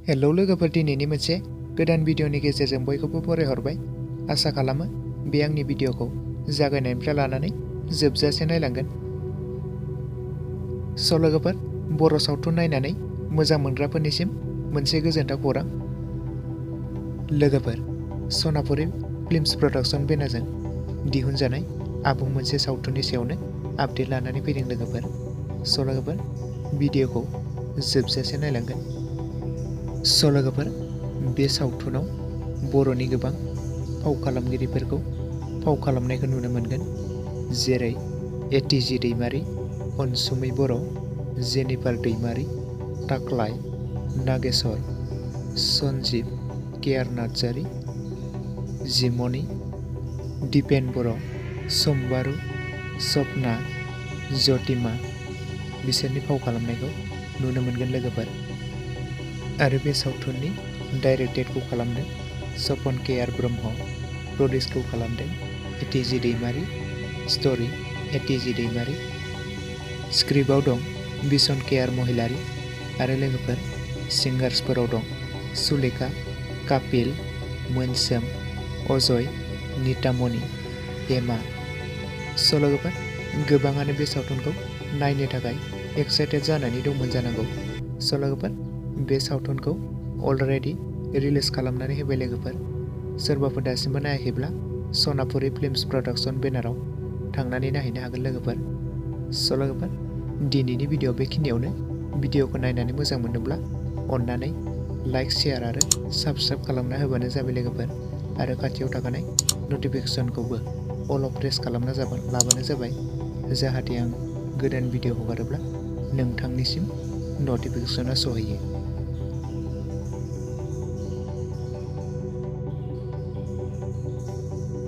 Hello लोगोफोर, दिनैनि मोनसे गोदान भिडिअनि गेजेरजों बयखौबो बरायहरबाय। आसा खालामो बे आंनि भिडिअखौ जागायनायनिफ्राय लानानै जोबजासे नायलांगोन। स' लोगोफोर, बर' सावथुन नायनानै मोजां मोनग्राफोरनिसिम मोनसे गोजोनथाव खौरां। लोगोफोर, सनापुरी फिल्म्स प्रडाक्शन बेनारजों दिहुनजानाय आबुं मोनसे सावथुननि सायावनो आपडेट लानानै फैदों लोगोफोर। स' लोगोफोर, भिडिअखौ जोबजासे नायलांगोन। स' लोगोफोर, बे सावथुनाव बर'नि गोबां फाव खालामगिरिफोरखौ फाव खालामनायखौ नुनो मोनगोन, जेरै एटिजि दैमारि, अनसुमै बर', जेनिफार दैमारि, थाख्लाय, नागेश्वर, सन्जिब, केआर नार्जारि, जिमनि, दिपेन बर', सम्बारु, सपना, जतिमा बिसोरनि फाव खालामनायखौ नुनो मोनगोन लोगोफोर। आरो बे सावथुननि डाइरेक्टेडखौ खालामदों सपन केआर ब्रह्म, प्रडिउसखौ खालामदों एटिजि दैमारि, स्ट'रि एटिजि दैमारि, स्क्रिप्टआव दं बिसन केआर महिलारि आरो लोगोफोर सिंगार्सफोराव दं सुलेखा, कापिल, मोनसोम, अजय, नितामणि, हेमा। स' लोगोफोर, गोबाङानो बे सावथुनखौ नायनो थाखाय एक्साइटेड जानानै दंमोन जानांगौ। स' लोगोफोर, बे सावथुनखौ अलरेडि रिलिज खालामनानै होबाय लोगोफोर। सोरबाफोर दासिमबो नायाखैब्ला सनापुरी फिल्म्स प्रडाक्शन बेनाराव थांनानै नायहैनो हागोन लोगोफोर। स' लोगोफोर, दिनैनि भिडिअ बेखिनियावनो। भिडिअखौ नायनानै मोजां मोनदोंब्ला अन्नानै लाइक, शेयार आरो साबस्क्राइब खालामना होबानो जाबाय लोगोफोर। आरो खाथियाव थाखानाय नटिफिकेसनखौबो अल प्रेस खालामना लाबानो जाबाय, जाहाथे आं गोदान भिडिअ हगारोब्ला नोंथांनिसिम नटिफिकेसना सहैयो।